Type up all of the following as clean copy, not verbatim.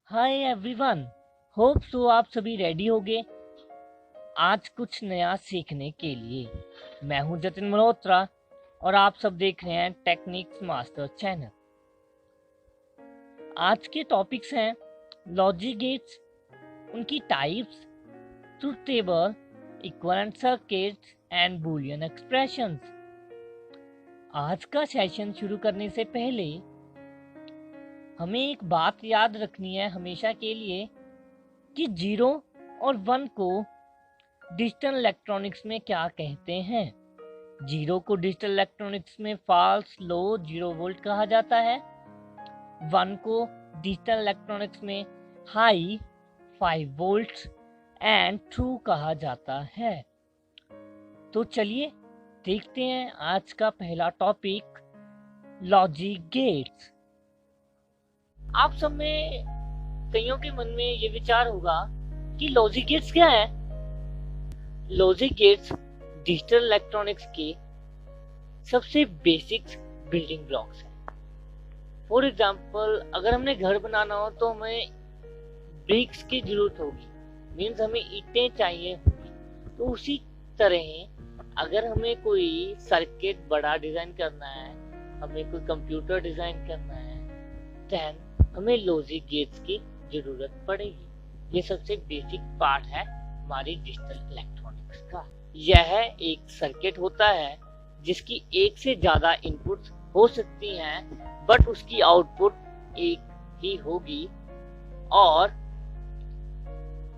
Hi everyone, hope so आप सभी ready होंगे आज कुछ नया सीखने के लिए। मैं हूं जतिन मल्होत्रा और आप सब देख रहे हैं टेक्निक्स मास्टर चैनल। आज के टॉपिक्स हैं लॉजिक गेट्स, उनकी types, truth table, equivalent circuits and Boolean expressions. आज का सेशन शुरू करने से पहले हमें एक बात याद रखनी है हमेशा के लिए कि 0 और 1 को डिजिटल इलेक्ट्रॉनिक्स में क्या कहते हैं। 0 को डिजिटल इलेक्ट्रॉनिक्स में फॉल्स लो 0 वोल्ट कहा जाता है। 1 को डिजिटल इलेक्ट्रॉनिक्स में हाई 5 वोल्ट एंड ट्रू कहा जाता है। तो चलिए देखते हैं आज का पहला टॉपिक, लॉजिक गेट्स। आप सब में कईयों के मन में ये विचार होगा कि लॉजिक गेट्स क्या है। लॉजिक गेट्स डिजिटल इलेक्ट्रॉनिक्स के सबसे बेसिक बिल्डिंग ब्लॉक्स हैं। फॉर एग्जांपल, अगर हमने घर बनाना हो तो हमें ब्रिक्स की जरूरत होगी, मीन्स हमें ईंटें चाहिए होगी। तो उसी तरह अगर हमें कोई सर्किट बड़ा डिजाइन करना है, हमें कोई कंप्यूटर डिजाइन करना है, देन हमें लॉजिक गेट्स की जरूरत पड़ेगी। ये सबसे बेसिक पार्ट है हमारी डिजिटल इलेक्ट्रॉनिक्स का। यह एक सर्किट होता है जिसकी एक से ज्यादा इनपुट्स हो सकती हैं, बट उसकी आउटपुट एक ही होगी और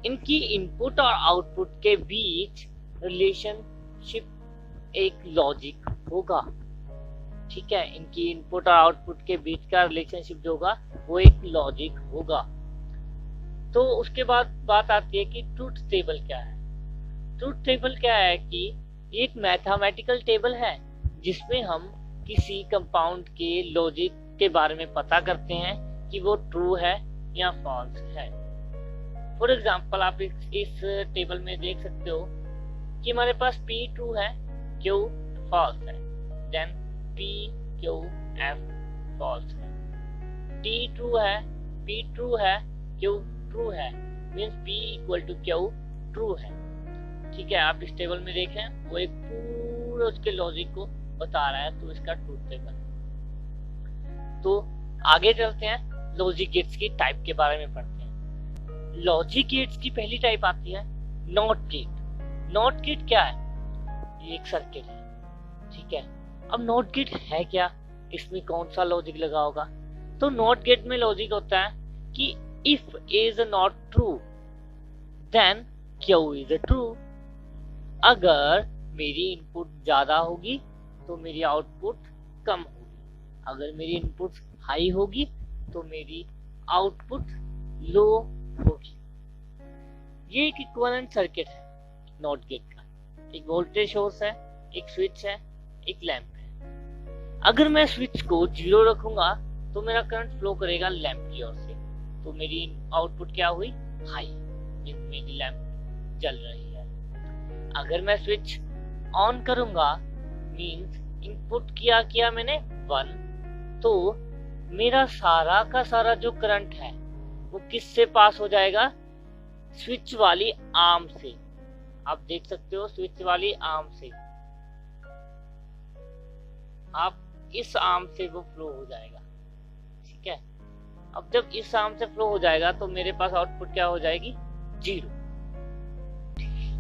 इनकी इनपुट और आउटपुट के बीच रिलेशनशिप एक लॉजिक होगा। ठीक है, इनकी इनपुट और आउटपुट के बीच का रिलेशनशिप जो होगा वो एक लॉजिक होगा। तो उसके बाद बात आती है कि ट्रुथ टेबल क्या है। ट्रुथ टेबल क्या है कि एक मैथमेटिकल टेबल है जिसमें हम किसी कंपाउंड के लॉजिक के बारे में पता करते हैं कि वो ट्रू है या फॉल्स है। फॉर एग्जांपल, आप इस टेबल में देख सकते हो कि हमारे पास P ट्रू है, Q फॉल्स है, then P Q F false है, T ट्रू है, P ट्रू है, Q ट्रू है, means P equal to Q true है। ठीक है, आप इस टेबल में देखें वो एक पूरा उसके लॉजिक को बता रहा है, तो इसका ट्रूथ टेबल। तो आगे चलते हैं, लॉजिक गेट्स की टाइप के बारे में पढ़ते हैं। लॉजिक गेट्स की पहली टाइप आती है नॉट गेट। नॉट गेट क्या है? ये एक सर्किट है। ठीक है, अब नॉट गेट है क्या, इसमें कौन सा लॉजिक लगा होगा? तो नॉट गेट में लॉजिक होता है कि if is not true then Q is true. अगर मेरी इनपुट ज्यादा होगी तो मेरी आउटपुट कम होगी, अगर मेरी इनपुट हाई होगी तो मेरी आउटपुट लो होगी। ये एक इक्विवेलेंट सर्किट है नॉट गेट का। एक वोल्टेज सोर्स है, एक स्विच है, एक लैंप है। अगर मैं स्विच को 0 रखूंगा तो मेरा करंट फ्लो करेगा लैंप की ओर से, तो मेरी आउटपुट क्या हुई? हाई, मेरी लैंप जल रही है। अगर मैं स्विच ऑन करूंगा, मींस इनपुट किया मैंने 1, तो मेरा सारा का सारा जो करंट है वो किससे पास हो जाएगा? स्विच वाली आर्म से। आप देख सकते हो स्विच वाली आर्म से, आप इस आर्म से वो फ्लो हो जाएगा। ठीक है, अब जब इस आर्म से फ्लो हो जाएगा तो मेरे पास आउटपुट क्या हो जाएगी? 0।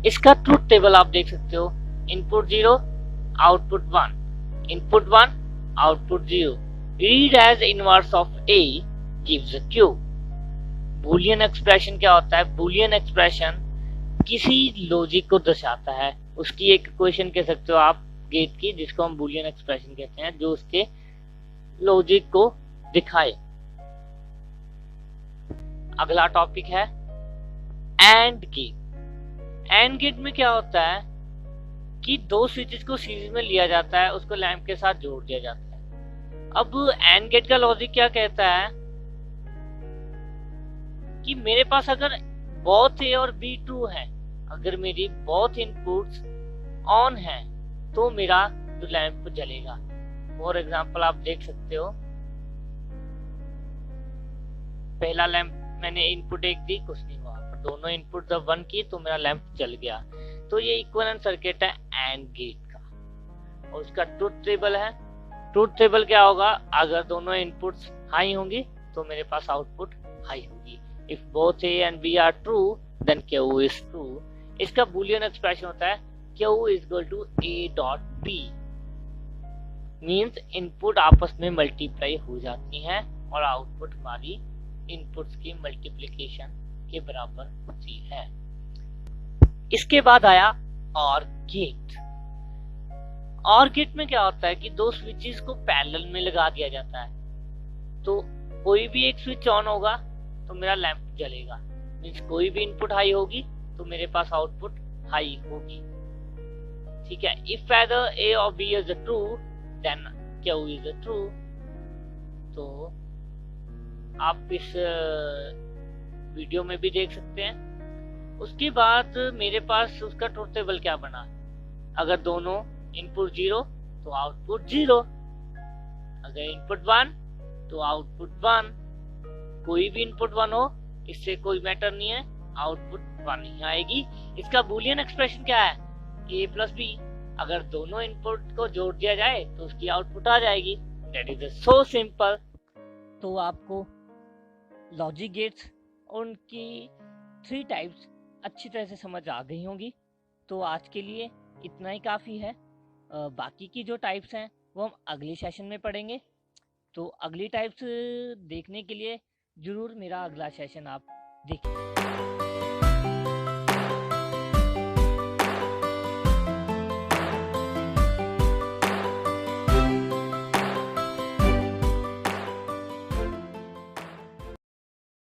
इसका ट्रूथ टेबल आप देख सकते हो, input 0, output 1, input 1, output 0। Read as inverse of A gives a Q। Boolean expression क्या होता है? बूलियन एक्सप्रेशन किसी लॉजिक को दर्शाता है, उसकी एक इक्वेशन कह सकते हो आप गेट की, जिसको हम बूलियन एक्सप्रेशन कहते हैं, जो उसके लॉजिक को दिखाए। अगला टॉपिक है एंड गेट। एंड गेट में क्या होता है कि दो स्विचेस को सीरीज में लिया जाता है, उसको लैंप के साथ जोड़ दिया जाता है। अब एंड गेट का लॉजिक क्या कहता है कि मेरे पास अगर बोथ A और B ट्रू है, अगर मेरी बोथ इनपुट्स ऑन है तो मेरा जो लैंप जलेगा। फॉर एग्जांपल, आप देख सकते हो पहला लैंप मैंने इनपुट एक दी, कुछ नहीं हुआ, पर दोनों इनपुट जब 1 की तो मेरा लैंप जल गया। तो ये इक्विवेलेंट सर्किट है एंड गेट का, और उसका ट्रुथ टेबल है। ट्रुथ टेबल क्या होगा, अगर दोनों इनपुट्स हाई होंगी तो मेरे पास आउटपुट हाई होगी। If both A and B are true then Q is true. इसका बूलियन एक्सप्रेशन होता है Q is equal to A dot B, means input आपस में मल्टीप्लाई हो जाती हैं और आउटपुट हमारी इनपुट्स की मल्टीप्लिकेशन के बराबर होती है। इसके बाद आया और गेट। और गेट में क्या होता है कि दो स्विचेस को पैरेलल में लगा दिया जाता है, तो कोई भी एक स्विच ऑन होगा तो मेरा लैंप जलेगा, मीन्स कोई भी इनपुट हाई होगी तो मेरे पास आउटपुट हाई होगी। ठीक है, इफ either A और B is true then Q is true। तो आप इस वीडियो में भी देख सकते हैं। उसके बाद मेरे पास उसका ट्रुथ टेबल क्या बना, अगर दोनों इनपुट 0 तो आउटपुट 0, अगर इनपुट 1 तो आउटपुट 1, कोई भी इनपुट 1 हो इससे कोई मैटर नहीं है, आउटपुट 1 ही आएगी। इसका बूलियन एक्सप्रेशन क्या है, A प्लस बी, अगर दोनों इनपुट को जोड़ दिया जाए तो उसकी आउटपुट आ जाएगी। That is so simple. तो आपको लॉजिक गेट्स और उनकी 3 टाइप्स अच्छी तरह से समझ आ गई होंगी। तो आज के लिए इतना ही काफ़ी है। बाकी की जो टाइप्स हैं वो हम अगले सेशन में पढ़ेंगे। तो अगली टाइप्स देखने के लिए ज़रूर मेरा अगला सेशन आप देखें।